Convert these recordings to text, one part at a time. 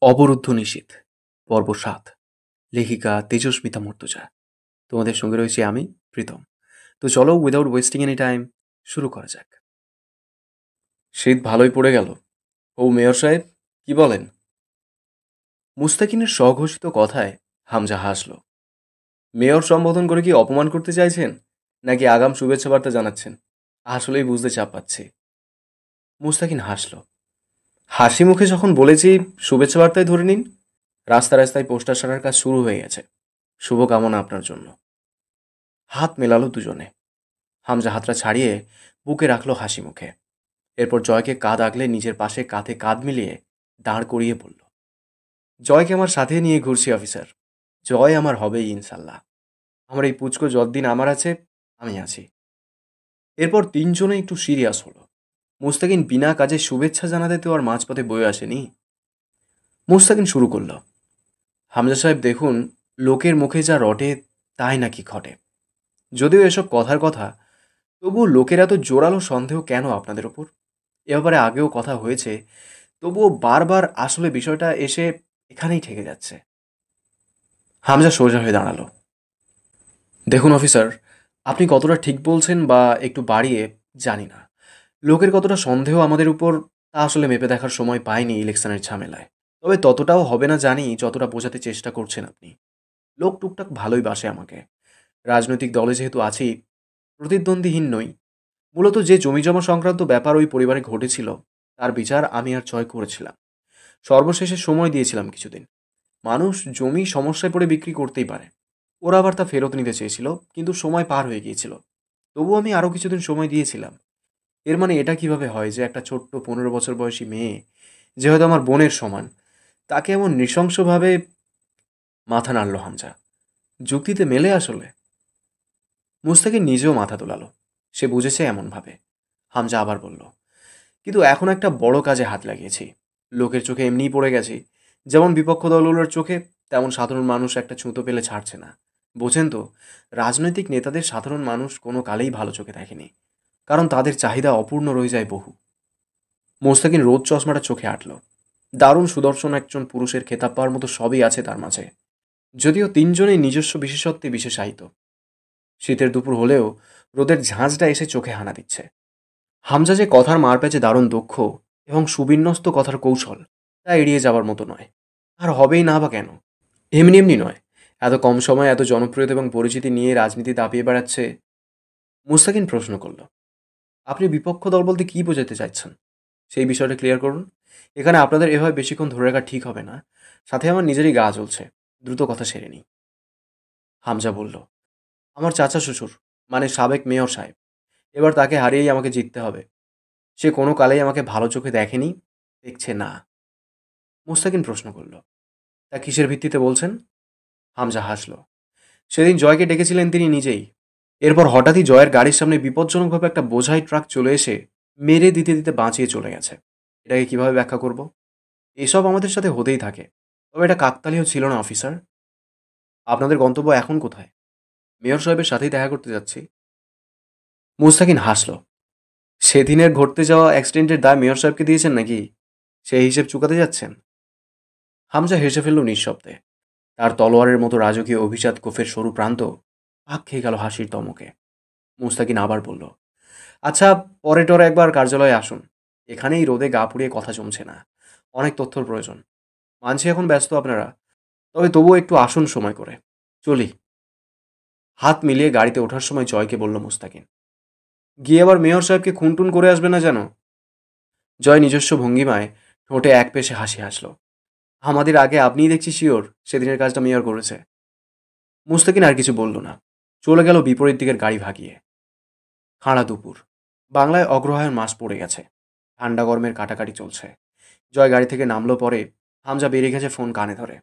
অবরুদ্ধ নিষেধ পর্ব ৭ লেখিকা তেজস্মিতা মর্তুজা। তোমাদের সঙ্গে রয়েছে আমি প্রীতম। তো চলো উইদাউট ওয়েস্টিং এনি টাইম শুরু করা যাক। শীত ভালোই পড়ে গেল। ও মেয়র সাহেব, কি বলেন? মুস্তাকিনের স্বঘোষিত কথায় হামজা হাসল। মেয়র সম্বোধন করে কি অপমান করতে চাইছেন, নাকি আগাম শুভেচ্ছা বার্তা জানাচ্ছেন? আসলেই বুঝতে চাপ পাচ্ছি। মুস্তাকিন হাসল। হাসি মুখে যখন বলেছি শুভেচ্ছা বার্তায় ধরে নিন। রাস্তায় রাস্তায় পোস্টার সারার কাজ শুরু হয়ে গেছে। শুভকামনা আপনার জন্য। হাত মেলালো দুজনে। হামজা হাতটা ছাড়িয়ে বুকে রাখলো হাসি মুখে। এরপর জয়কে কাঁধ আগলে নিজের পাশে কাঁধে কাঁধ মিলিয়ে দাঁড় করিয়ে বলল, জয়কে আমার সাথে নিয়ে ঘুরছি অফিসার। জয় আমার হবেই ইনশাল্লাহ। আমার এই পুচকো যতদিন আমার আছে, আমি আছি। এরপর তিনজনে একটু সিরিয়াস হলো। মুস্তাকিন বিনা কাজে শুভেচ্ছা জানাতে তো আর মাঝপথে বয়ে আসেনি। মুস্তাকিন শুরু করলো, হামজা সাহেব দেখুন, লোকের মুখে যা রটে তাই নাকি ঘটে। যদিও এসব কথার কথা, তবুও লোকের এত জোরালো সন্দেহ কেন আপনাদের ওপর? এ ব্যাপারে আগেও কথা হয়েছে, তবুও বারবার আসলে বিষয়টা এসে এখানেই ঠেকে যাচ্ছে। হামজা সোজা হয়ে দাঁড়ালো। দেখুন অফিসার, আপনি কতটা ঠিক বলছেন বা একটু বাড়িয়ে জানি না। লোকের কতটা সন্দেহ আমাদের উপর তা আসলে মেপে দেখার সময় পাইনি ইলেকশনের ঝামেলায়। তবে ততটাও হবে না জানি যতটা বোঝাতে চেষ্টা করছেন আপনি। লোক টুকটাক ভালোই বাসে আমাকে। রাজনৈতিক দলে যেহেতু আছি, প্রতিদ্বন্দ্বীহীন নই। মূলত যে জমিজমা সংক্রান্ত ব্যাপার ওই পরিবারে ঘটেছিল, তার বিচার আমি আর জয় করেছিলাম। সর্বশেষে সময় দিয়েছিলাম কিছুদিন। মানুষ জমি সমস্যায় পড়ে বিক্রি করতেই পারে। ওরা আবার তা ফেরত নিতে চেয়েছিল, কিন্তু সময় পার হয়ে গিয়েছিল। তবু আমি আরও কিছুদিন সময় দিয়েছিলাম। এর মানে এটা কিভাবে হয় যে একটা ছোট্ট 15 বছর বয়সী মেয়ে, যে হয়তো আমার বোনের সমান, তাকে এমন নৃশংসভাবে... মাথা নাড়ল হামজা। যুক্তিতে মেলে আসলে? মুস্তাকিন নিজেও মাথা দোলালো। সে বুঝেছে এমনভাবে। হামজা আবার বলল, কিন্তু এখন একটা বড় কাজে হাত লাগিয়েছি। লোকের চোখে এমনিই পড়ে গেছি। যেমন বিপক্ষ দলগুলোর চোখে, তেমন সাধারণ মানুষ একটা ছুতো পেলে ছাড়ছে না। বোঝেন তো, রাজনৈতিক নেতাদের সাধারণ মানুষ কোনো কালেই ভালো চোখে দেখেনি, কারণ তাদের চাহিদা অপূর্ণ রয়ে যায় বহু। মোস্তাকিন রোদ চশমাটা চোখে আটল। দারুণ সুদর্শন একজন পুরুষের খেতাব পাওয়ার মতো সবই আছে তার মাঝে, যদিও তিনজনেই নিজস্ব বিশেষত্বে বিশেষায়িত। শীতের দুপুর হলেও রোদের ঝাঁঝটা এসে চোখে হানা দিচ্ছে। হামজা যে কথার মারপ্যাচে দারুণ দক্ষ এবং সুবিন্যস্ত কথার কৌশল, তা এড়িয়ে যাবার মতো নয়। আর হবেই না বা কেন? এমনি এমনি নয়। এত কম সময়ে এত জনপ্রিয়তা এবং পরিচিতি নিয়ে রাজনীতি দাপিয়ে বেড়াচ্ছে। মুস্তাকিন প্রশ্ন করল, আপনি বিপক্ষ দল বলতে কী বোঝাতে চাইছেন? সেই বিষয়টা ক্লিয়ার করুন। এখানে আপনাদের এভাবে বেশিক্ষণ ধরে রাখা ঠিক হবে না। সাথে আমার নিজেরই গা জ্বলছে। দ্রুত কথা সেরে নিই। হামজা বলল, আমার চাচা শ্বশুর, মানে সাবেক মেয়র সাহেব। এবার তাকে হারিয়েই আমাকে জিততে হবে। সে কোনো কালেই আমাকে ভালো চোখে দেখেনি, দেখছে না। মুস্তাকিন প্রশ্ন করল, তা কিসের ভিত্তিতে বলছেন? হামজা হাসল। সেদিন জয়কে ডেকেছিলেন তিনি নিজেই। এরপর হঠাৎই জয়ের গাড়ির সামনে বিপজ্জনকভাবে একটা বোঝাই ট্রাক চলে এসে মেরে দিতে দিতে বাঁচিয়ে চলে গেছে। এটাকে কিভাবে ব্যাখ্যা করব? এসব আমাদের সাথে হতেই থাকে। তবে এটা কাকতালীয় ছিল না অফিসার। আপনাদের গন্তব্য এখন কোথায়? মেয়র সাহেবের সাথেই দেখা করতে যাচ্ছি। মুস্তাকিন হাসল। সেদিনের ঘটতে যাওয়া অ্যাক্সিডেন্টের দায় মেয়র সাহেবকে দিয়েছেন নাকি? সেই হিসেব চুকাতে যাচ্ছেন? হামজা হেসে ফেলল নিঃশব্দে। তার তলোয়ারের মতো রাজকীয় অভিজাত গোফের সরু প্রান্ত পাক খেয়ে গেল হাসির দমকে। মুস্তাকিন আবার বলল, আচ্ছা, পরে টরে একবার কার্যালয়ে আসুন। এখানেই রোদে গা পুড়িয়ে কথা জমছে না। অনেক তথ্যর প্রয়োজন। মানছি এখন ব্যস্ত আপনারা, তবে তবুও একটু আসুন সময় করে। চলি। হাত মিলিয়ে গাড়িতে ওঠার সময় জয়কে বলল মুস্তাকিন, গিয়ে আবার মেয়র সাহেবকে খুনটুন করে আসবে না যেন। জয় নিজস্ব ভঙ্গিমায় ঠোঁটে এক পেশে হাসি হাসল। আমাদের আগে আপনিই দেখছি শিওর সেদিনের কাজটা মেয়র করেছে। মুস্তাকিন আর কিছু বলল না। চলে গেল বিপরীত দিকের গাড়ি ভাগিয়ে। খাঁড়া দুপুর। বাংলায় অগ্রহায়ণ মাস পড়ে গেছে। ঠান্ডা গরমের কাটাকাটি চলছে। জয় গাড়ি থেকে নামলো পরে হামজা বেরিয়ে গেছে ফোন কানে ধরে।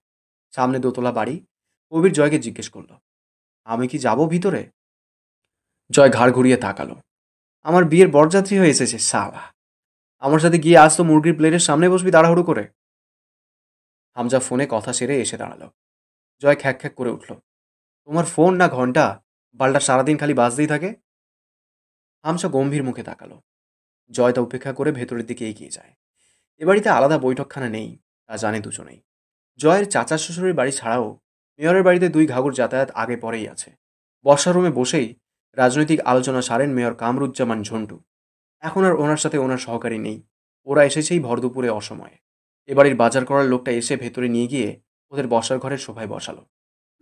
সামনে দোতলা বাড়ি। কবির জয়কে জিজ্ঞেস করল, আমি কি যাব ভিতরে? জয় ঘাড় ঘুরিয়ে তাকালো। আমার বিয়ের বরযাত্রী হয়ে এসেছে সালা। আমার সাথে গিয়ে আজ তো মুরগির প্লেটের সামনে বসবি তাড়াহুড়ো করে। হামজা ফোনে কথা সেরে এসে দাঁড়ালো। জয় খ্যাক খ্যাক করে উঠল, তোমার ফোন না ঘন্টা? বালটা সারাদিন খালি বাজতেই থাকে। হামজা গম্ভীর মুখে তাকালো। জয় তা উপেক্ষা করে ভেতরের দিকে এগিয়ে যায়। এ বাড়িতে আলাদা বৈঠকখানা নেই, তা জানে দুজনেই। জয়ের চাচা শ্বশুরের বাড়ি ছাড়াও মেয়রের বাড়িতে দুই ঘাঘর যাতায়াত আগে পরেই আছে। বর্ষা রুমে বসেই রাজনৈতিক আলোচনা সারেন মেয়র কামরুজ্জামান ঝন্টু। এখন আর ওনার সাথে ওনার সহকারী নেই। ওরা এসেছেই ভরদুপুরে অসময়ে। এবাড়ির বাজার করার লোকটা এসে ভেতরে নিয়ে গিয়ে ওদের বসার ঘরের সোফায় বসালো।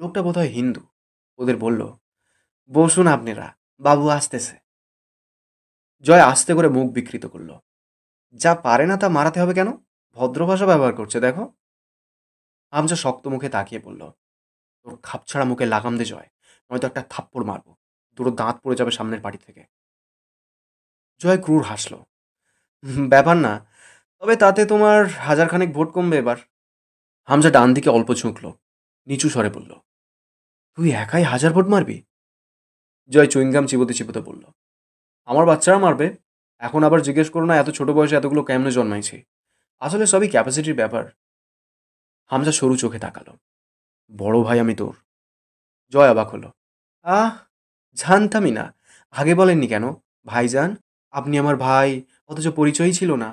লোকটা বোধহয় হিন্দু। ওদের বলল, বসুন আপনারা, বাবু আসতেছে। জয় আস্তে করে মুখ বিকৃত করল। যা পারে না তা মারাতে হবে কেন? ভদ্র ভাষা ব্যবহার করছে দেখো। হামজা শক্ত মুখে তাকিয়ে বলল, তোর খাপছাড়া মুখে লাগাম দে জয়, নয়তো একটা থাপ্পড় মারবো। দুটো দাঁত পড়ে যাবে সামনের পাটি থেকে। জয় ক্রুর হাসল। ব্যাপার না, তবে তাতে তোমার হাজারখানেক ভোট কমবে এবার। হামজা ডান দিকে অল্প ঝুঁকল, নিচু স্বরে বলল, তুই একাই 1000 ভোট মারবি? জয় চুইংগাম চিবোতে চিবোতে বলল, আমার বাচ্চারা মারবে। এখন আবার জিজ্ঞেস করো না এত ছোট বয়সে এতগুলো কেমনে জন্মাইছে। আসলে সবই ক্যাপাসিটির ব্যাপার। হামজা সরু চোখে তাকালো। বড় ভাই আমি তোর। জয় অবাক হলো। আহ, জানতামই না। আগে বলেননি কেন? ভাইজান, আপনি আমার ভাই, অথচ পরিচয়ই ছিল না।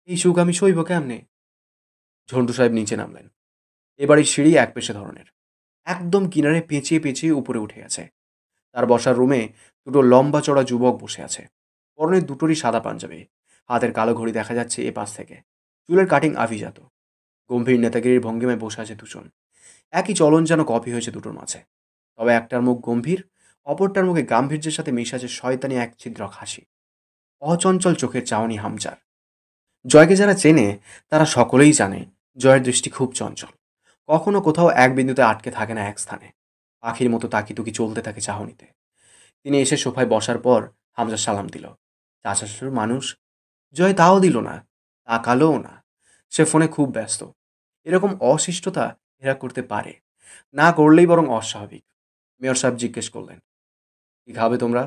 এই সুখ আমি সইব কেমনে? ঝন্টু সাহেব নিচে নামলেন। এবাড়ির সিঁড়ি এক পেশে ধরনের, একদম কিনারে পেঁচিয়ে পেঁচিয়ে উপরে উঠে গেছে। তার বসার রুমে দুটো লম্বা চড়া যুবক বসে আছে। পরনে দুটোরই সাদা পাঞ্জাবি, হাতের কালো ঘড়ি দেখা যাচ্ছে এ পাশ থেকে। চুলের কাটিং আভিজাত। গম্ভীর নেতাগিরির ভঙ্গিমায় বসে আছে দুজন। একই চলন যেন কপি হয়েছে দুটোর মাঝে। তবে একটার মুখ গম্ভীর, অপরটার মুখে গাম্ভীর্যের সাথে মিশে আছে শয়তানি এক ছিদ্র হাসি। অচঞ্চল চোখের চাউনি হামচার। জয়কে যারা চেনে তারা সকলেই জানে জয়ের দৃষ্টি খুব চঞ্চল। কখনো কোথাও এক বিন্দুতে আটকে থাকে না এক স্থানে। পাখির মতো তাকিতুকি চলতে থাকে চাহনিতে। তিনি এসে সোফায় বসার পর হামজা সালাম দিল। চাচা শ্বশুর মানুষ। জয় তাও দিল না, তাকালোও না। সে ফোনে খুব ব্যস্ত। এরকম অশিষ্টতা এরা করতে পারে, না করলেই বরং অস্বাভাবিক। মেয়র সাহেব জিজ্ঞেস করলেন, কি খাবে তোমরা?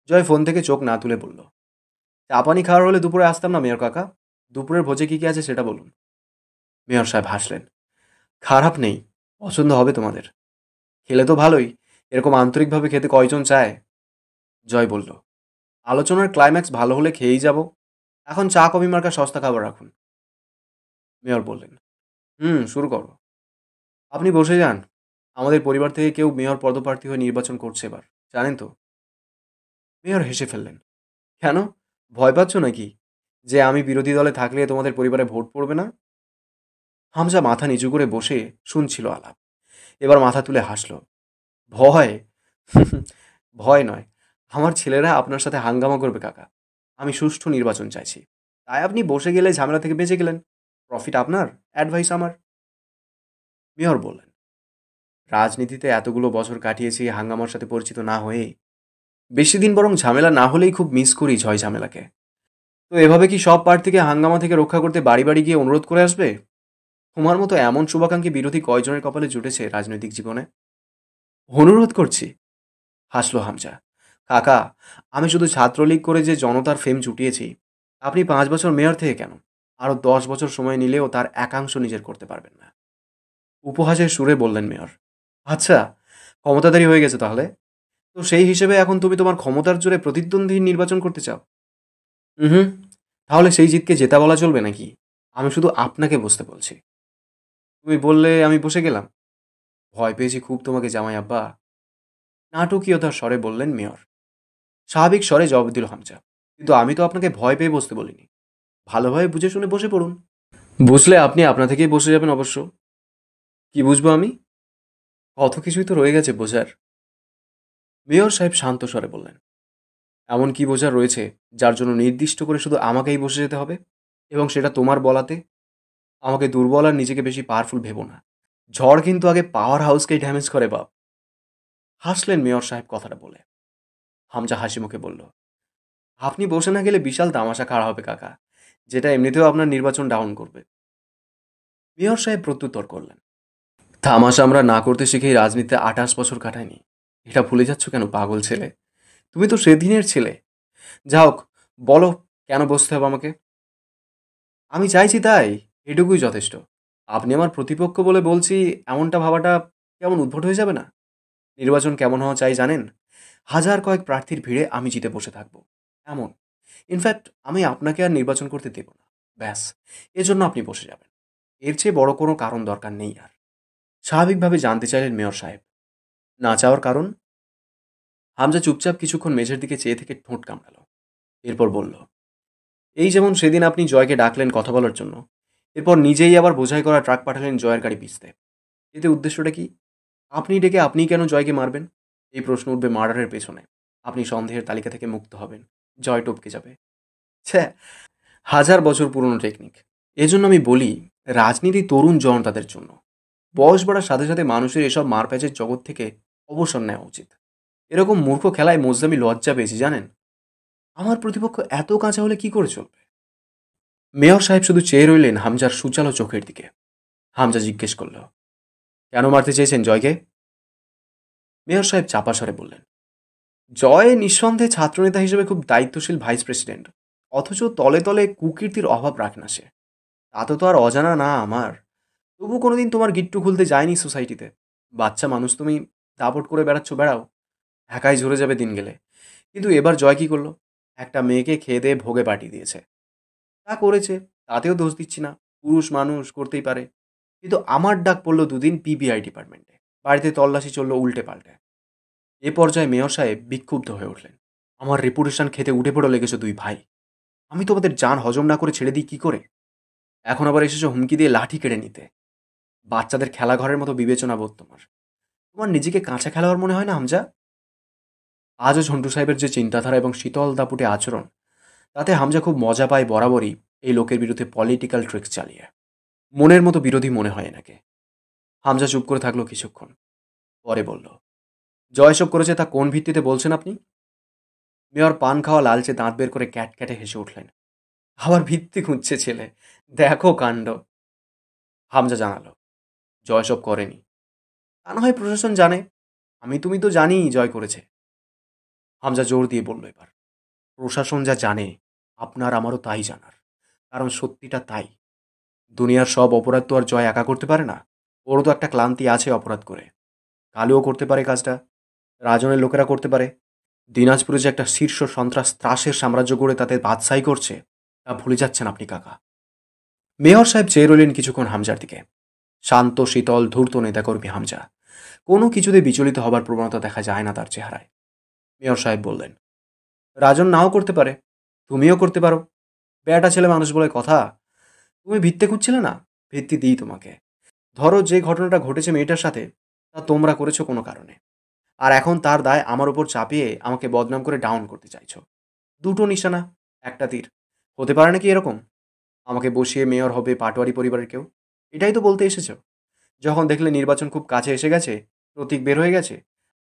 জয় ফোন থেকে চোখ না তুলে বলল, চা পানি খাওয়ার হলে দুপুরে আসতাম না মেয়র কাকা। দুপুরের ভোজে কী কী আছে সেটা বলুন। মেয়র সাহেব হাসলেন। খারাপ নেই, পছন্দ হবে তোমাদের। খেলে তো ভালোই, এরকম আন্তরিকভাবে খেতে কয়জন চায়? জয় বলল, আলোচনার ক্লাইম্যাক্স ভালো হলে খেয়েই যাব। এখন চা কফি মার্কা সস্তা খাবার রাখুন। মেয়র বললেন, শুরু করো। আপনি বসে যান। আমাদের পরিবার থেকে কেউ মেয়র পদপ্রার্থী হয়ে নির্বাচন করছে এবার, জানেন তো? মেয়র হেসে ফেললেন। কেন, ভয় পাচ্ছ নাকি যে আমি বিরোধী দলে থাকলে তোমাদের পরিবারে ভোট পড়বে না? হামজা মাথা নিচু করে বসে শুনছিল আলাপ। এবার মাথা তুলে হাসল। ভয়? ভয় নয়, আমার ছেলেরা আপনার সাথে হাঙ্গামা করবে কাকা। আমি সুষ্ঠু নির্বাচন চাইছি। তাই আপনি বসে গেলে ঝামেলা থেকে বেঁচে গেলেন। প্রফিট আপনার, অ্যাডভাইস আমার। মেয়র বললেন, রাজনীতিতে এতগুলো বছর কাটিয়েছি হাঙ্গামার সাথে পরিচিত না হয়েই। বেশি দিন বরং ঝামেলা না হলেই খুব মিস করি ঝয় ঝামেলাকে। তো এভাবে কি সব প্রার্থীকে হাঙ্গামা থেকে রক্ষা করতে বাড়ি বাড়ি গিয়ে অনুরোধ করে আসবে? তোমার মতো এমন শুভাকাঙ্ক্ষী বিরোধী কয়জনের কপালে জুটেছে রাজনৈতিক জীবনে? অনুরোধ করছি, হাসলো হামজা। কাকা, আমি শুধু ছাত্রলীগ করে যে জনতার ফেম জুটিয়েছি, আপনি 5 বছর মেয়র থেকে কেন, আরও 10 বছর সময় নিলেও তার একাংশ নিজের করতে পারবেন না। উপহাসের সুরে বললেন মেয়র। আচ্ছা, ক্ষমতাধারী হয়ে গেছে তাহলে? তো সেই হিসেবে এখন তুমি তোমার ক্ষমতার জোরে প্রতিদ্বন্দ্বী নির্বাচন করতে চাও? হুম, তাহলে সেই জিতকে জেতা বলা চলবে নাকি? আমি শুধু আপনাকে বসতে বলছি। তুমি বললে আমি বসে গেলাম। ভয় পেয়েছি খুব তোমাকে জামাই আব্বা। নাটকীয়তার স্বরে বললেন মেয়র। স্বাভাবিক স্বরে জবাব দিল হামজা, কিন্তু আমি তো আপনাকে ভয় পেয়ে বসতে বলিনি। ভালোভাবে বুঝে শুনে বসে পড়ুন। বুঝলে আপনি আপনা থেকেই বসে যাবেন অবশ্য। কি বুঝবো আমি? কত কিছুই তো রয়ে গেছে বোঝার। মেয়র সাহেব শান্ত স্বরে বললেন, এমন কি বোঝার রয়েছে যার জন্য নির্দিষ্ট করে শুধু আমাকেই বসে যেতে হবে, এবং সেটা তোমার বলাতে? আমাকে দুর্বল আর নিজেকে বেশি পাওয়ারফুল ভেবো না। ঝড় কিন্তু আগে পাওয়ার হাউসকেই ড্যামেজ করে বাপ। হাসলেন মেয়র সাহেব কথাটা বলে। হামজা হাসি মুখে বলল, আপনি বসে না গেলে বিশাল তামাশা খাড়া হবে কাকা, যেটা এমনিতেও আপনার নির্বাচন ডাউন করবে। মেয়র সাহেব প্রত্যুত্তর করলেন, তামাশা আমরা না করতে শিখেই রাজনীতিতে 28 বছর কাটায়নি। এটা ভুলে যাচ্ছ কেন পাগল ছেলে? তুমি তো সেদিনের ছেলে। যাই হোক, বলো কেন বসতে হবে আমাকে? আমি চাইছি তাই, এটুকুই যথেষ্ট। আপনি আমার প্রতিপক্ষ বলে বলছি এমনটা ভাবাটা কেমন উদ্ভট হয়ে যাবে না? নির্বাচন কেমন হওয়া চাই জানেন? হাজার কয়েক প্রার্থীর ভিড়ে আমি জিতে বসে থাকবো, এমন। ইনফ্যাক্ট আমি আপনাকে আর নির্বাচন করতে দেব না, ব্যাস। এজন্য আপনি বসে যাবেন। এর চেয়ে বড় কোনো কারণ দরকার নেই আর। স্বাভাবিকভাবে জানতে চাইলেন মেয়র সাহেব। না চাওয়ার কারণ? হামজা চুপচাপ কিছুক্ষণ মেঝের দিকে চেয়ে থেকে ঠোঁট কামড়ালো। এরপর বলল, এই যেমন সেদিন আপনি জয়কে ডাকলেন কথা বলার জন্য, এরপর নিজেই আবার বোঝাই করা ট্রাক পাঠালেন জয়ের গাড়ি পিছতে। এতে উদ্দেশ্যটা কি? আপনি ডেকে আপনিই কেন জয়কে মারবেন? এই প্রশ্ন উঠবে মার্ডারের পেছনে। আপনি সন্দেহের তালিকা থেকে মুক্ত হবেন। জয় টপকে যাবে। ছ্যা, হাজার বছর পুরনো টেকনিক। এজন্য আমি বলি, রাজনীতি তরুণ জনতাদের জন্য। বয়স বাড়ার সাথে সাথে মানুষের এসব মারপ্যাচের জগৎ থেকে অবসর নেওয়া উচিত। এরকম মূর্খ খেলায় মজলামি লজ্জা পেয়েছি জানেন। আমার প্রতিপক্ষ এত কাঁচা হলে কি করে চলবে? মেয়র সাহেব শুধু চেয়ে রইলেন হামজার সুচালো চোখের দিকে। হামজা জিজ্ঞেস করল, কেন মারতে চেয়েছেন জয়কে? মেয়র সাহেব চাপা স্বরে বললেন, জয় নিঃসন্দেহে ছাত্রনেতা হিসেবে খুব দায়িত্বশীল ভাইস প্রেসিডেন্ট, অথচ তলে তলে কুকীর্তির অভাব রাখে না সে। তাতে তো আর অজানা না আমার। তবু কোনোদিন তোমার গিট্টু খুলতে যায়নি সোসাইটিতে। বাচ্চা মানুষ তুমি, দাপট করে বেড়াচ্ছ বেড়াও, একাই ঝরে যাবে দিন গেলে। কিন্তু এবার জয় কি করলো? একটা মেয়েকে খেয়ে দিয়ে ভোগে পাঠিয়ে দিয়েছে। তা করেছে, তাতেও দোষ দিচ্ছি না। পুরুষ মানুষ করতেই পারে। কিন্তু আমার ডাক পড়লো দুদিন পিবিআই ডিপার্টমেন্টে। বাড়িতে তল্লাশি চললো উল্টে পাল্টে। এ পর্যায়ে মেয়র সাহেব বিক্ষুব্ধ হয়ে উঠলেন। আমার রেপুটেশন খেতে উঠে পড়ে লেগেছে দুই ভাই। আমি তোমাদের জান হজম না করে ছেড়ে দিই কি করে? এখন আবার এসেছো হুমকি দিয়ে লাঠি কেড়ে নিতে। বাচ্চাদের খেলাঘরের মতো বিবেচনা বোধ তোমার। তোমার নিজেকে কাঁচা খেলোয়াড় মনে হয় না হামজা? আজও ঝন্টু সাহেবের যে চিন্তাধারা এবং শীতল দাপুটে আচরণ, তাতে হামজা খুব মজা পায় বরাবরই এই লোকের বিরুদ্ধে পলিটিক্যাল ট্রিক্স চালিয়ে। মনের মতো বিরোধী মনে হয় এনাকে। হামজা চুপ করে থাকলো কিছুক্ষণ। পরে বলল, জয় সব করেছে তা কোন ভিত্তিতে বলছেন আপনি? মেয়র পান খাওয়া লালচে দাঁত বের করে ক্যাট ক্যাটে হেসে উঠলেন। আবার ভিত্তি খুঁজছে ছেলে, দেখো কাণ্ড। হামজা জানালো, জয় সব করেনি। তা না হয় প্রশাসন জানে, আমি তুমি তো জানি জয় করেছে। হামজা জোর দিয়ে বলল, এবার প্রশাসন যা জানে আপনার আমারও তাই জানার। কারণ সত্যিটা তাই। দুনিয়ার সব অপরাধ তো আর জয় একা করতে পারে না। ওরও তো একটা ক্লান্তি আছে অপরাধ করে। কালুও করতে পারে কাজটা, রাজনের লোকেরা করতে পারে। দিনাজপুরে যে একটা শীর্ষ সন্ত্রাস ত্রাসের সাম্রাজ্য গড়ে তাতে বাদশাহী করছে, তা ভুলে যাচ্ছেন আপনি কাকা। মেয়র সাহেব চেয়ে রইলেন কিছুক্ষণ হামজার দিকে। শান্ত শীতল ধূর্ত নেতাকর্মী হামজা। কোনো কিছুতে বিচলিত হবার প্রবণতা দেখা যায় না তার চেহারায়। মেয়র সাহেব বললেন, রাজন নাও করতে পারে, তুমিও করতে পারো। বেটা ছেলে মানুষ বলে কথা। তুমি ভিত্তি খুঁজছিলে না, ভিত্তি দিই তোমাকে। ধরো যে ঘটনাটা ঘটেছে মেয়েটার সাথে, তা তোমরা করেছো কোনো কারণে। আর এখন তার দায় আমার ওপর চাপিয়ে আমাকে বদনাম করে ডাউন করতে চাইছো। দুটো নিশানা, একটা তীর। হতে পারে নাকি এরকম? আমাকে বসিয়ে মেয়র হবে পাটোয়ারি পরিবারের কেউ? এটাই তো বলতে এসেছো। যখন দেখলে নির্বাচন খুব কাছে এসে গেছে, প্রতীক বের হয়ে গেছে,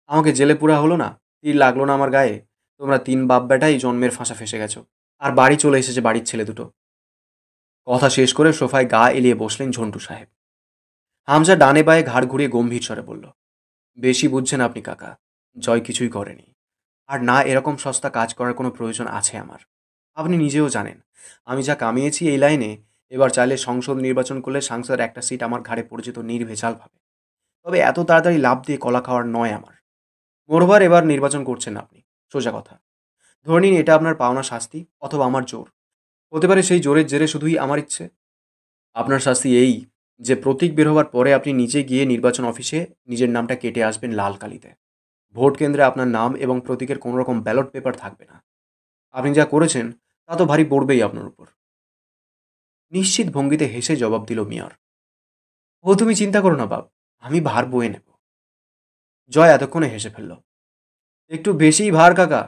আমাকে জেলে পুরা হলো না, তীর লাগলো না আমার গায়ে, তোমরা তিন বাপ বেটাই জন্মের ফাঁসা ফেসে গেছো। আর বাড়ি চলে এসেছে বাড়ির ছেলে দুটো। কথা শেষ করে সোফায় গা এলিয়ে বসলেন ঝন্টু সাহেব। হামজা ডানে বায়ে ঘাড় ঘুরিয়ে গম্ভীর স্বরে বলল, বেশি বুঝছেন আপনি কাকা। জয় কিছুই করেনি। আর না এরকম সস্তা কাজ করার কোনো প্রয়োজন আছে আমার। আপনি নিজেও জানেন, আমি যা কামিয়েছি এই লাইনে, এবার চাইলে সংসদ নির্বাচন করলে সাংসদের একটা সিট আমার ঘাড়ে পড়ে যেত নির্ভেজালভাবে। তবে এত তাড়াতাড়ি লাভ দিয়ে কলা খাওয়ার নয় আমার। মোরবার এবার নির্বাচন করছেন না আপনি, সোজা কথা। ধরে নিন এটা আপনার পাওনা শাস্তি অথবা আমার জোর। হতে পারে সেই জোরের জেরে শুধুই আমার ইচ্ছে। আপনার শাস্তি এই যে প্রতীক বের হবার পরে আপনি নিজে গিয়ে নির্বাচন অফিসে নিজের নামটা কেটে আসবেন লাল কালিতে। ভোট কেন্দ্রে আপনার নাম এবং প্রতীকের কোনো রকম ব্যালট পেপার থাকবে না। আপনি যা করেছেন তা তো ভারী পড়বেই আপনার উপর। নিশ্চিত ভঙ্গিতে হেসে জবাব দিল মেয়র, ও তুমি চিন্তা করো না বাপ, আমি ভার বয়ে নেব। জয় এতক্ষণে হেসে ফেলল, একটু বেশিই ভার কাকা।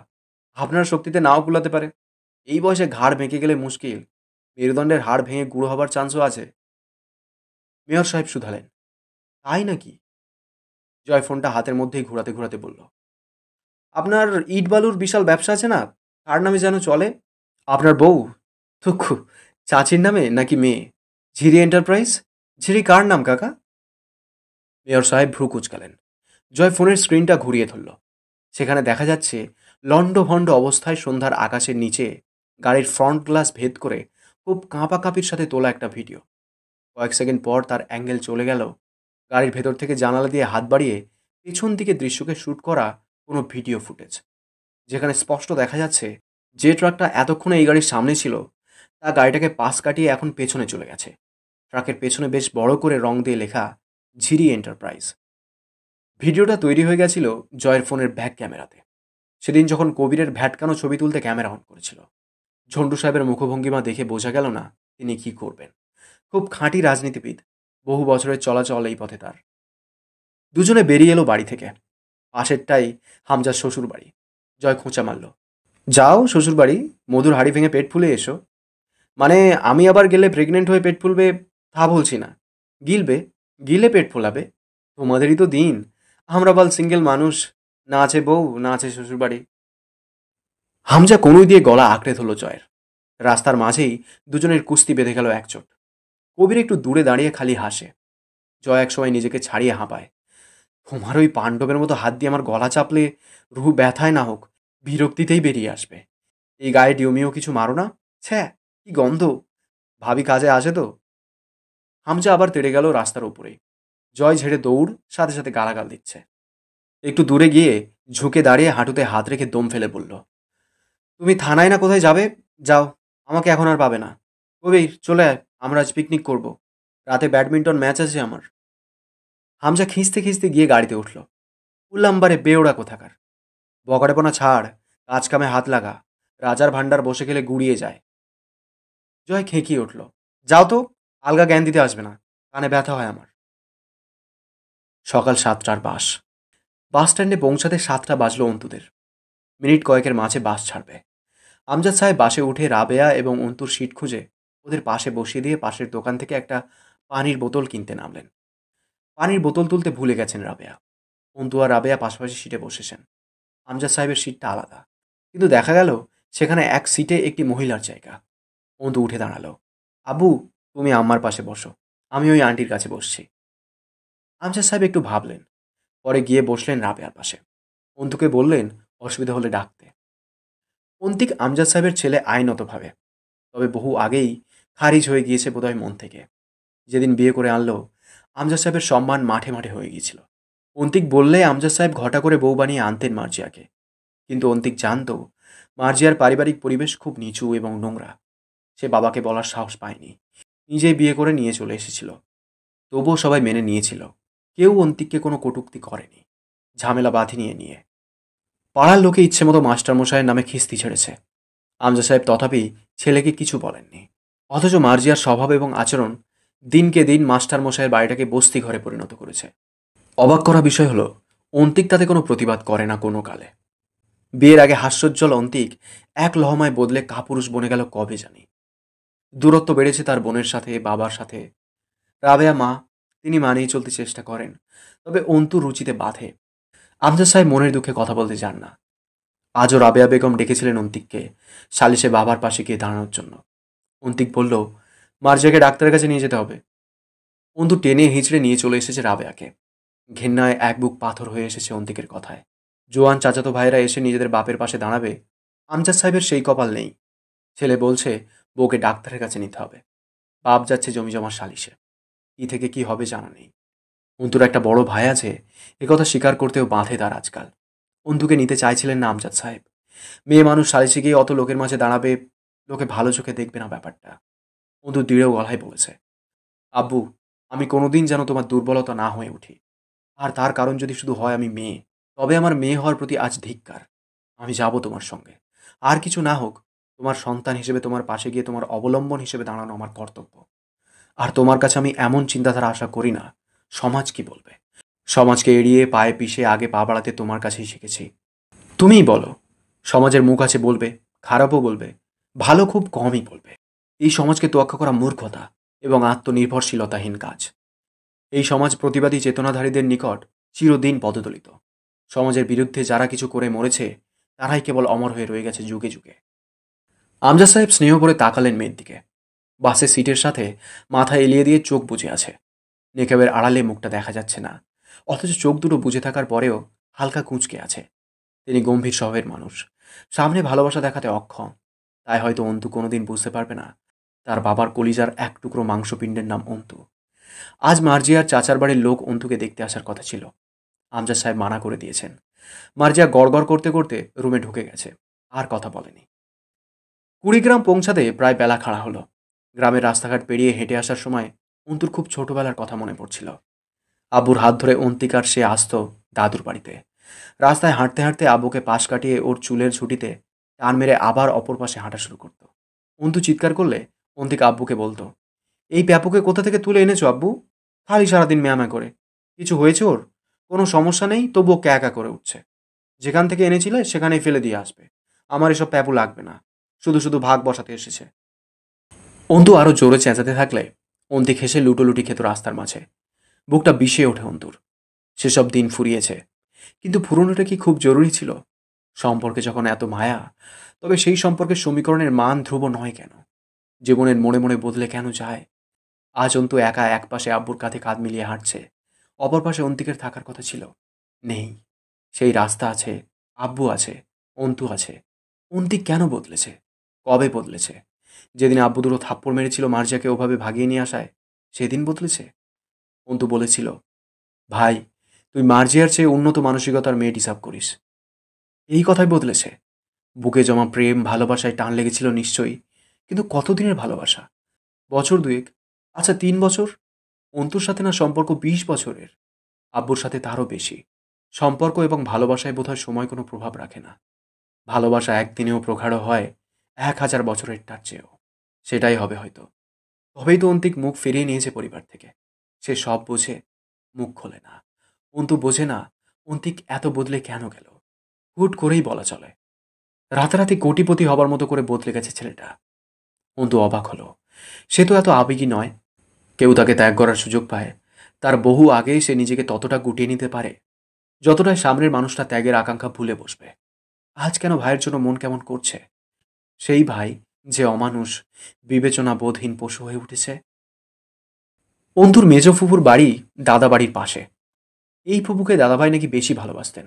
আপনার শক্তিতে নাও কুলাতে পারে। এই বয়সে ঘাড় ভেঙে গেলে মুশকিল। মেরুদণ্ডের হাড় ভেঙে গুঁড়ো হবার চান্সও আছে। মেয়র সাহেব শুধালেন, তাই নাকি? জয় ফোনটা হাতের মধ্যেই ঘোরাতে ঘোরাতে বলল, আপনার ইট বালুর বিশাল ব্যবসা আছে না, কার নামে যেন চলে? আপনার বউ? দুঃখু, চাচির নামে নাকি মেয়ে? ঝিরি এন্টারপ্রাইজ? ঝিরি কার নাম কাকা? মেয়র সাহেব ভ্রু কুচকালেন। জয় ফোনের স্ক্রিনটা ঘুরিয়ে ধরল। সেখানে দেখা যাচ্ছে লণ্ডভণ্ড অবস্থায় সন্ধ্যার আকাশের নিচে গাড়ির ফ্রন্ট গ্লাস ভেদ করে খুব কাঁপাকাঁপির সাথে তোলা একটা ভিডিও। কয়েক সেকেন্ড পর তার অ্যাঙ্গেল চলে গেল গাড়ির ভেতর থেকে জানালা দিয়ে হাত বাড়িয়ে পেছন দিকে দৃশ্যকে শ্যুট করা কোনো ভিডিও ফুটেজ, যেখানে স্পষ্ট দেখা যাচ্ছে যে ট্রাকটা এতক্ষণে এই গাড়ির সামনে ছিল তা গাড়িটাকে পাশ কাটিয়ে এখন পেছনে চলে গেছে। ট্রাকের পেছনে বেশ বড় করে রং দিয়ে লেখা ঝিরি এন্টারপ্রাইজ। ভিডিওটা তৈরি হয়ে গেছিল জয়ের ফোনের ব্যাক ক্যামেরাতে। সেদিন যখন কবিরের ভ্যাটকানো ছবি তুলতে ক্যামেরা অন করেছিল, ঝন্টু সাহেবের মুখভঙ্গিমা দেখে বোঝা গেল না তিনি কি করবেন। খুব খাঁটি রাজনীতিবিদ, বহু বছরের চলাচল এই পথে তার। দুজনে বেরিয়ে এলো বাড়ি থেকে। পাশেরটাই হামজার শ্বশুর বাড়ি। জয় খোঁচা মারল, যাও শ্বশুর বাড়ি, মধুর হাড়ি ভেঙে পেট ফুলে এসো। মানে আমি আবার গেলে প্রেগনেন্ট হয়ে পেট ফুলবে তা বলছি না, গিলবে, গিলে পেট ফোলাবে। তোমাদেরই তো দিন, আমরা বল সিঙ্গেল মানুষ, না আছে বউ না আছে শ্বশুর বাড়ি। হামজা কনুই দিয়ে গলা আঁকড়ে ধরল জয়ের। রাস্তার মাঝেই দুজনের কুস্তি বেঁধে গেল একচোট। কবির একটু দূরে দাঁড়িয়ে খালি হাসে। জয় এক সময় নিজেকে ছাড়িয়ে হাঁপায়। তোমার ওই পাণ্ডবের মতো হাত দিয়ে আমার গলা চাপলে রুহু ব্যথায় না হোক বিরক্তিতেই বেরিয়ে আসবে। এই গায়ে ডিউমিও কিছু মারো না। ছ্যা, কি গন্ধ, ভাবি কাজে আসে তো। হামজা আবার তেড়ে গেল রাস্তার উপরে। জয় ঝেড়ে দৌড়, সাথে সাথে গালাগাল দিচ্ছে। একটু দূরে গিয়ে ঝুঁকে দাঁড়িয়ে হাঁটুতে হাত রেখে দম ফেলে বলল, তুমি থানায় না কোথায় যাবে, যাও, আমাকে এখন আর পাবে না। কবির চলে আয়, আমরা আজ পিকনিক করব, রাতে ব্যাডমিন্টন ম্যাচ আছে আমার। হামজা খিঁচতে খিঁচতে গিয়ে গাড়িতে উঠল। উল্লাম্বারে বেওড়া কোথাকার, বকাটেপনা ছাড়, কাজ কামে হাত লাগা, রাজার ভাণ্ডার বসে খেলে গুড়িয়ে যায়। জয় খেঁকিয়ে উঠল, যাও তো, আলগা জ্ঞান দিতে আসবে না, কানে ব্যথা হয় আমার। সকাল 7টার বাস। বাস স্ট্যান্ডে পৌঁছাতে 7টা বাজলো অন্তুদের। মিনিট কয়েকের মাঝে বাস ছাড়বে। আমজাদ সাহেব বাসে উঠে রাবেয়া এবং অন্তুর সিট খুঁজে ওদের পাশে বসিয়ে দিয়ে পাশের দোকান থেকে একটা পানির বোতল কিনতে নামলেন। পানির বোতল তুলতে ভুলে গেছেন রাবেয়া। অন্তু আর রাবেয়া পাশাপাশি সিটে বসেছেন। আমজাদ সাহেবের সিটটা আলাদা, কিন্তু দেখা গেল সেখানে এক সিটে একটি মহিলার জায়গা। অন্তু উঠে দাঁড়ালো, আবু, তুমি আমার পাশে বসো, আমি ওই আন্টির কাছে বসছি। আমজাদ সাহেব একটু ভাবলেন, পরে গিয়ে বসলেন রাবেয়ার পাশে। অন্তুকে বললেন অসুবিধা হলে ডাকতে। অন্তিক আমজাদ সাহেবের ছেলে আইনতভাবে, তবে বহু আগেই খারিজ হয়ে গিয়েছে বোধহয় মন থেকে। যেদিন বিয়ে করে আনলো, আমজাদ সাহেবের সম্মান মাঠে মাঠে হয়ে গিয়েছিল। অন্তিক বললে আমজাদ সাহেব ঘটা করে বউ বানিয়ে আনতেন মার্জিয়াকে, কিন্তু অন্তিক জানত মার্জিয়ার পারিবারিক পরিবেশ খুব নিচু এবং নোংরা। সে বাবাকে বলার সাহস পায়নি, নিজেই বিয়ে করে নিয়ে চলে এসেছিল। তবুও সবাই মেনে নিয়েছিল, কেউ অন্তিককে কোনো কটূক্তি করেনি, ঝামেলা বাঁধিয়ে নিয়ে। পাড়ার লোকে ইচ্ছে মতো মাস্টারমশাইয়ের নামে খিস্তি ছেড়েছে। আমজা সাহেব তথাপি ছেলেকে কিছু বলেননি। অথচ মার্জিয়ার স্বভাব এবং আচরণ দিনকে দিন মাস্টারমশাইয়ের বাড়িটাকে বস্তি ঘরে পরিণত করেছে। অবাক করা বিষয় হলো, অন্তিক তাতে কোনো প্রতিবাদ করে না কোনো কালে। বিয়ের আগে হাস্যোজ্জ্বল অন্তিক এক লহমায় বদলে কাপুরুষ বনে গেল কবে জানি। দূরত্ব বেড়েছে তার বোনের সাথে, বাবার সাথে। রাবেয়া মা, তিনি মানিয়ে চলতে চেষ্টা করেন, তবে অন্তু রুচিতে বাধে। আমজাদ সাহেব মনের দুঃখে কথা বলতে যান না। আজও রাবেয়া বেগম ডেকেছিলেন অন্তিককে সালিশে বাবার পাশে গিয়ে দাঁড়ানোর জন্য। অন্তিক বলল, মার্জিয়াকে ডাক্তারের কাছে নিয়ে যেতে হবে। অন্তু টেনে হিঁচড়ে নিয়ে চলে এসেছে রাবেয়াকে। ঘেন্নায় এক বুক পাথর হয়ে এসেছে অন্তিকের কথায়। জোয়ান চাচাতো ভাইরা এসে নিজেদের বাপের পাশে দাঁড়াবে, আমজাদ সাহেবের সেই কপাল নেই। ছেলে বলছে বউকে ডাক্তারের কাছে নিতে হবে, বাপ যাচ্ছে জমি জমা সালিশে। কি থেকে কি হবে জানা নেই। অন্তুর একটা বড় ভাই আছে, একথা স্বীকার করতেও বাঁধে তার আজকাল। অন্তুকে নিতে চাইছিলেন না আমজাদ সাহেব। মেয়ে মানুষ সালিশে গিয়ে অত লোকের মাঝে দাঁড়াবে, লোকে ভালো চোখে দেখবে না ব্যাপারটা। অন্তু দৃঢ় গলায় বলেছে, আব্বু, আমি কোনোদিন যেন তোমার দুর্বলতা না হয়ে উঠি। আর তার কারণ যদি শুধু হয় আমি মেয়ে, তবে আমার মেয়ে হওয়ার প্রতি আজ ধিক্কার। আমি যাব তোমার সঙ্গে, আর কিছু না হোক, তোমার সন্তান হিসেবে তোমার পাশে গিয়ে তোমার অবলম্বন হিসেবে দাঁড়ানো আমার কর্তব্য। আর তোমার কাছে আমি এমন চিন্তাধারা আশা করি না, সমাজ কি বলবে। সমাজকে এড়িয়ে পায়ে পিষে আগে পা বাড়াতে তোমার কাছেই শিখেছি। তুমিই বলো, সমাজের মুখ আছে বলবে, খারাপও বলবে, ভালো খুব কমই বলবে। এই সমাজকে তোয়াক্কা করা মূর্খতা এবং আত্মনির্ভরশীলতাহীন কাজ। এই সমাজ প্রতিবাদী চেতনাধারীদের নিকট চিরদিন পদদলিত। সমাজের বিরুদ্ধে যারা কিছু করে মরেছে, তারাই কেবল অমর হয়ে রয়ে গেছে যুগে যুগে। আমজাদ সাহেব স্নেহ করে তাকালেন মেয়ের দিকে। বাসের সিটের সাথে মাথা এলিয়ে দিয়ে চোখ বুজে আছে। নেকাবের আড়ালে মুখটা দেখা যাচ্ছে না, অথচ চোখ দুটো বুজে থাকার পরেও হালকা কুঁচকে আছে। তিনি গম্ভীর স্বভাবের মানুষ, সামনে ভালোবাসা দেখাতে অক্ষম। তাই হয়তো অন্তু কোনোদিন বুঝতে পারবে না তার বাবার কলিজার এক টুকরো মাংসপিণ্ডের নাম অন্তু। আজ মার্জিয়ার চাচার বাড়ির লোক অন্তুকে দেখতে আসার কথা ছিল। আমজাদ সাহেব মানা করে দিয়েছেন। মার্জিয়া গড়গড় করতে করতে রুমে ঢুকে গেছে, আর কথা বলেনি। কুড়িগ্রাম পৌঁছাতে প্রায় বেলা খাড়া হলো। গ্রামের রাস্তাঘাট পেরিয়ে হেঁটে আসার সময় অন্তুর খুব ছোটবেলার কথা মনে পড়ছিল। আব্বুর হাত ধরে অন্তিকার সে আসতো দাদুর বাড়িতে। রাস্তায় হাঁটতে হাঁটতে আব্বুকে পাশ কাটিয়ে ওর চুলের ঝুঁটিতে টান মেরে আবার অপর পাশে হাঁটা শুরু করতো। অন্তু চিৎকার করলে অন্তিকা আব্বুকে বলতো, এই প্যাপুকে কোথা থেকে তুলে এনেছো আব্বু? খালি সারাদিন ম্যামা করে। কিছু হয়েছে ওর? কোনো সমস্যা নেই, তবুও ক্যাকা করে উঠছে। যেখান থেকে এনেছিলে সেখানেই ফেলে দিয়ে আসবে। আমার এসব প্যাপু লাগবে না। শুধু শুধু ভাগ বসাতে এসেছে। অন্তু আরও জোরে চেঁচাতে থাকলে অন্তিক হেসে লুটোলুটি খেত রাস্তার মাঝে। বুকটা বিষিয়ে ওঠে অন্তুর। সেসব দিন ফুরিয়েছে, কিন্তু ফুরনোটা কি খুব জরুরি ছিল? সম্পর্কে যখন এত মায়া, তবে সেই সম্পর্কের সমীকরণের মান ধ্রুব নয় কেন? জীবনের মনে মনে বদলে কেন যায়? আজ অন্তু একা এক পাশে আব্বুর কাঁধে কাঁধ মিলিয়ে হাঁটছে, অপর পাশে অন্তিকের থাকার কথা ছিল। নেই। সেই রাস্তা আছে, আব্বু আছে, অন্তু আছে। অন্তিক কেন বদলেছে? কবে বদলেছে? যেদিন আব্বু দুটো থাপ্পড় মেরেছিল মার্জিয়াকে ওভাবে ভাগিয়ে নিয়ে আসায়, সেদিন বদলেছে? অন্তু বলেছিল, ভাই, তুই মার্জিয়ার চেয়ে উন্নত মানসিকতার মেয়ে ডিসার্ভ করিস। এই কথাই বদলেছে? বুকে জমা প্রেম ভালোবাসায় টান লেগেছিল নিশ্চয়ই, কিন্তু কতদিনের ভালোবাসা? বছর দুয়েক? আচ্ছা 3 বছর? অন্তুর সাথে না সম্পর্ক 20 বছরের। আব্বুর সাথে তারও বেশি। সম্পর্ক এবং ভালোবাসায় বোধহয় সময় কোনো প্রভাব রাখে না। ভালোবাসা একদিনেও প্রগাঢ় হয়, 1000 বছরের তার চেয়েও। সেটাই হবে হয়তো। তবেই তো অন্তিক মুখ ফিরিয়ে নিয়েছে পরিবার থেকে। সে সব বোঝে, মুখ খোলে না। অন্তু বোঝে না অন্তিক এত বদলে কেন গেল। হুট করেই বলা চলে। রাতারাতি কোটিপতি হবার মতো করে বদলে গেছে ছেলেটা। অন্তু অবাক হলো। সে তো এত আবেগী নয়। কেউ তাকে ত্যাগ করার সুযোগ পায়, তার বহু আগেই সে নিজেকে ততটা গুটিয়ে নিতে পারে যতটাই সামনের মানুষটা ত্যাগের আকাঙ্ক্ষা ভুলে বসবে। আজ কেন ভাইয়ের জন্য মন কেমন করছে? সেই ভাই যে অমানুষ, বিবেচনা বোধহীন পশু হয়ে উঠেছে। অন্তুর মেজ ফুপুর বাড়ি দাদা বাড়ির পাশে। এই ফুপুকে দাদাভাই নাকি বেশি ভালোবাসতেন।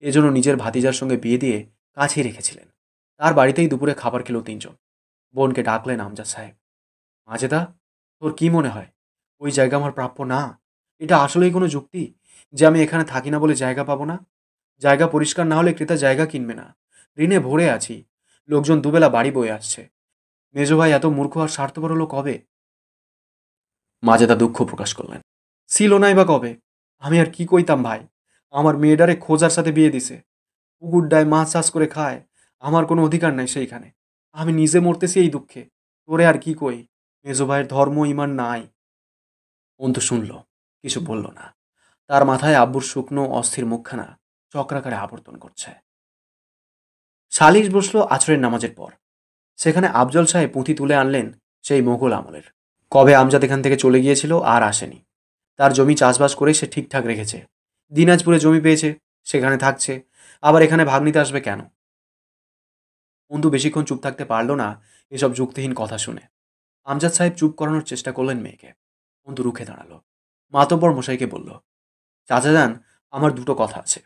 এজন্য নিজের ভাতিজার সঙ্গে বিয়ে দিয়ে কাছেই রেখেছিলেন। তার বাড়িতেই দুপুরে খাবার খেলো 3 জন। বোনকে ডাকলেন আমজাদ সাহেব। মাজেদা, তোর কি মনে হয় ওই জায়গা আমার প্রাপ্য না? এটা আসলেই কোনো যুক্তি যে আমি এখানে থাকি না বলে জায়গা পাবো না? জায়গা পরিষ্কার না হলে ক্রেতা জায়গা কিনবে না। ঋণে ভরে আছি। লোকজন দুবেলা বাড়ি বয়ে আসছে। মেজো ভাই এত মূর্খ আর স্বার্থপর হলো কবে? মাজেদা দুঃখ প্রকাশ করলেন। ছিল নাই বা কবে? আমি আর কি কইতাম ভাই? আমার মেয়েটারে খোঁজার সাথে বিয়ে দিছে। পুকুর ডায় মাছ চাষ করে খায়। আমার কোনো অধিকার নাই সেইখানে। আমি নিজে মরতেছি এই দুঃখে। তোরে আর কি কই? মেজো ভাইয়ের ধর্ম ইমান নাই। অন্তু শুনল, কিছু বলল না। তার মাথায় আব্বুর শুকনো অস্থির মুখখানা চক্রাকারে আবর্তন করছে। সালিশ বসলো আছরের নামাজের পর। সেখানে আফজল সাহেব পুঁথি তুলে আনলেন সেই মোগল আমলের। কবে আমজাদ এখান থেকে চলে গিয়েছিল আর আসেনি। তার জমি চাষবাস করে সে ঠিকঠাক রেখেছে। দিনাজপুরে জমি পেয়েছে, সেখানে থাকছে। আবার এখানে ভাগ নিতে আসবে কেন? অন্তু বেশিক্ষণ চুপ থাকতে পারল না এসব যুক্তিহীন কথা শুনে। আমজাদ সাহেব চুপ করানোর চেষ্টা করলেন মেয়েকে। অন্তু রুখে দাঁড়ালো। মাতব্বর মশাইকে বলল, চাচা যান, আমার দুটো কথা আছে।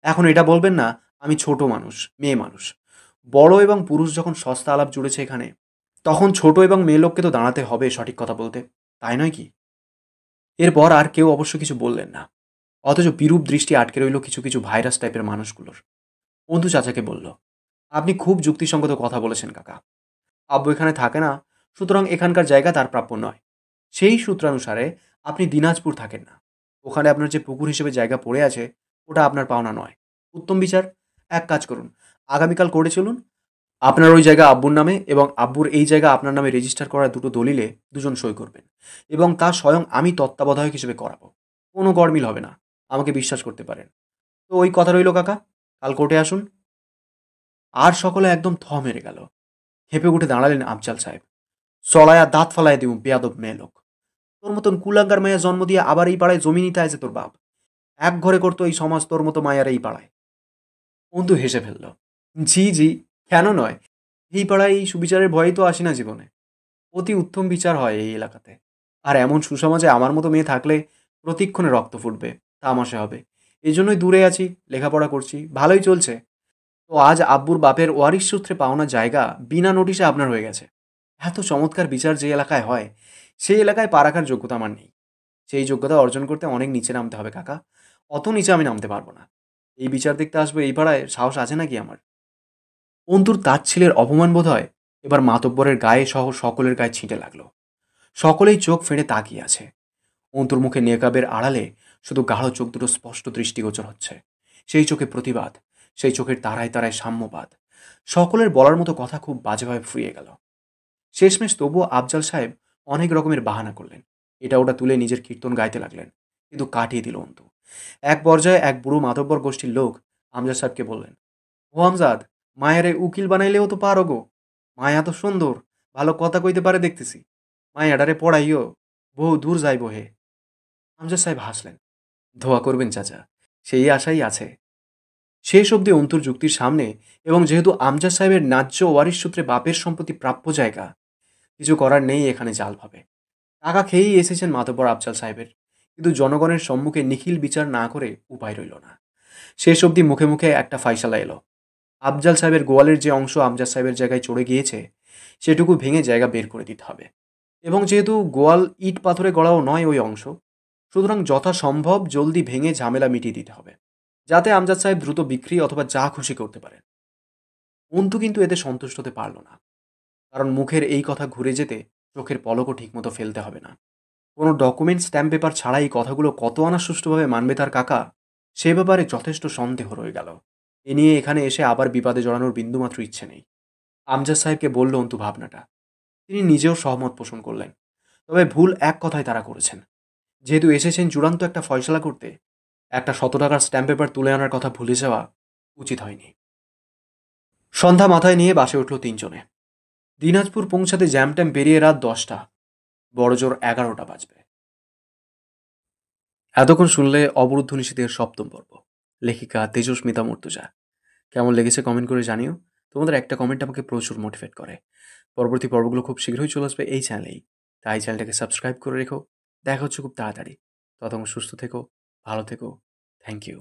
এখন এটা বলবেন না আমি ছোট মানুষ, মেয়ে মানুষ। বড় এবং পুরুষ যখন সস্তা আলাপ জুড়েছে এখানে, তখন ছোট এবং মেয়ে লোককে তো দাঁড়াতে হবে সঠিক কথা বলতে, তাই নয় কি? এরপর আর কেউ অবশ্য কিছু বললেন না। অথচ বিরূপ দৃষ্টি আটকে রইল কিছু কিছু ভাইরাস টাইপের মানুষগুলোর। বন্ধু চাচাকে বলল, আপনি খুব যুক্তিসঙ্গত কথা বলেছেন কাকা। আব্বু এখানে থাকে না, সুতরাং এখানকার জায়গা তার প্রাপ্য নয়। সেই সূত্রানুসারে আপনি দিনাজপুর থাকেন না। ওখানে আপনার যে পুকুর হিসেবে জায়গা পড়ে আছে, ওটা আপনার পাওনা নয়। উত্তম বিচার। এক কাজ করুন, আগামীকাল করে চলুন। আপনার ওই জায়গা আব্বুর নামে এবং আব্বুর এই জায়গা আপনার নামে রেজিস্টার করা দুটো দলিলে দুজন সই করবেন, এবং তা স্বয়ং আমি তত্ত্বাবধায়ক হিসেবে করাবো। কোনো গরমিল হবে না, আমাকে বিশ্বাস করতে পারেন। তো ওই কথা রইল কাকা, কাল কোর্টে আসুন। আর সকলে একদম থ মেরে গেল। হেঁপে উঠে দাঁড়ালেন আফজাল সাহেব। চলায়া দাঁত ফালায় দিব বেয়াদব মেয়ে লোক। তোর মতন কুলাঙ্গার মায়া জন্ম দিয়ে আবার এই পাড়ায় জমি নিতে আছে তোর বাপ? এক ঘরে করতো এই সমাজ তোর মতো মায়ার এই পাড়ায়। অন্তু হেসে ফেলল। জি জি, কেন নয়? এই পাড়ায় এই সুবিচারের ভয়েই তো আসি না জীবনে। অতি উত্তম বিচার হয় এই এলাকাতে। আর এমন সুসমাজে আমার মতো মেয়ে থাকলে প্রতিক্ষণে রক্ত ফুটবে, তামাশা হবে। এই জন্যই দূরে আছি, লেখাপড়া করছি, ভালোই চলছে। তো আজ আব্বুর বাপের ওয়ারিশ সূত্রে পাওনা জায়গা বিনা নোটিশে আপনার হয়ে গেছে। এত চমৎকার বিচার যে এলাকায় হয়, সেই এলাকায় পা রাখার যোগ্যতা আমার নেই। সেই যোগ্যতা অর্জন করতে অনেক নিচে নামতে হবে কাকা। অত নিচে আমি নামতে পারবো না। এই বিচার দেখতে আসবো এই পাড়ায় সাহস আছে নাকি আমার? অন্তুর তাচ্ছিলের অপমান বোধ হয় এবার মাতব্বরের গায়ে সহ সকলের গায়ে ছিঁটে লাগলো। সকলেই চোখ ফেড়ে তাকিয়ে আছে। অন্তুর মুখে নেকাবের আড়ালে শুধু গাঢ় চোখ দুটো স্পষ্ট দৃষ্টিগোচর হচ্ছে। সেই চোখে প্রতিবাদ, সেই চোখের তারায় তারায় সাম্যবাদ। সকলের বলার মতো কথা খুব বাজেভাবে ফুরিয়ে গেল। শেষমেশ তবুও আফজাল সাহেব অনেক রকমের বাহানা করলেন, এটা ওটা তুলে নিজের কীর্তন গাইতে লাগলেন, কিন্তু কাটিয়ে দিল অন্তু। এক পর্যায়ে এক বুড়ো মাতব্বর গোষ্ঠীর লোক আমজাদ সাহেবকে বললেন, ও আমজাদ, মায়ারে উকিল বানাইলেও তো পারো গো। মায়া তো সুন্দর, ভালো কথা কইতে পারে দেখতেছি। মায়াডারে পড়াইও, বহু দূর যাইব হে। আমজাদ সাহেব হাসলেন। ধোয়া করবেন চাচা, সেই আশাই আছে। শেষ অবধি অন্তুর যুক্তির সামনে, এবং যেহেতু আমজাদ সাহেবের ন্যায্য ওয়ারিশ সূত্রে বাপের সম্পত্তি প্রাপ্য জায়গা, কিছু করার নেই এখানে জাল ভাবে। টাকা খেয়েই এসেছেন মাতব্বর আফজাল সাহেবের, কিন্তু জনগণের সম্মুখে নিখিল বিচার না করে উপায় রইল না। শেষ অবধি মুখে মুখে একটা ফাইসালা এলো। আফজাল সাহেবের গোয়ালের যে অংশ আমজাদ সাহেবের জায়গায় চড়ে গিয়েছে, সেটুকু ভেঙে জায়গা বের করে দিতে হবে। এবং যেহেতু গোয়াল ইট পাথরে গড়াও নয় ওই অংশ, সুতরাং যথাসম্ভব জলদি ভেঙে ঝামেলা মিটিয়ে দিতে হবে, যাতে আমজাদ সাহেব দ্রুত বিক্রি অথবা যা খুশি করতে পারেন। অন্তু কিন্তু এতে সন্তুষ্ট হতে পারল না, কারণ মুখের এই কথা ঘুরে যেতে চোখের পলকও ঠিকমতো ফেলতে হবে না। কোনো ডকুমেন্ট স্ট্যাম্প পেপার ছাড়া এই কথাগুলো কত আনা সুষ্ঠুভাবে মানবে তার কাকা, সে ব্যাপারে যথেষ্ট সন্দেহ রয়ে গেল। এ নিয়ে এখানে এসে আবার বিবাদে জড়ানোর বিন্দুমাত্র ইচ্ছে নেই। আমজাদ সাহেবকে বলল অন্তু ভাবনাটা। তিনি নিজেও সহমত পোষণ করলেন। তবে ভুল এক কথায় তারা করেছেন। যেহেতু এসেছেন চূড়ান্ত একটা ফয়সলা করতে, একটা 100 টাকার স্ট্যাম্প পেপার তুলে আনার কথা ভুলে যাওয়া উচিত হয়নি। সন্ধ্যা মাথায় নিয়ে বাসে উঠল তিনজনে। দিনাজপুর পৌঁছাতে জ্যাম ট্যাম পেরিয়ে রাত 10টা, বড়জোর 11টা বাজবে। এতক্ষণ শুনলে অবরুদ্ধ নিষেধের সপ্তম পর্ব, লেখিকা তেজস্মিতা মর্তুজা। কেমন লেগেছে কমেন্ট করে জানিও। তোমাদের একটা কমেন্ট আমাকে প্রচুর মোটিভেট করে। পরবর্তী পর্বগুলো খুব শীঘ্রই চলে আসবে এই চ্যানেলেই, তাই চ্যানেলটাকে সাবস্ক্রাইব করে রেখো। দেখা হচ্ছে খুব তাড়াতাড়ি। ততক্ষণ সুস্থ থেকো, ভালো থেকো। Thank you.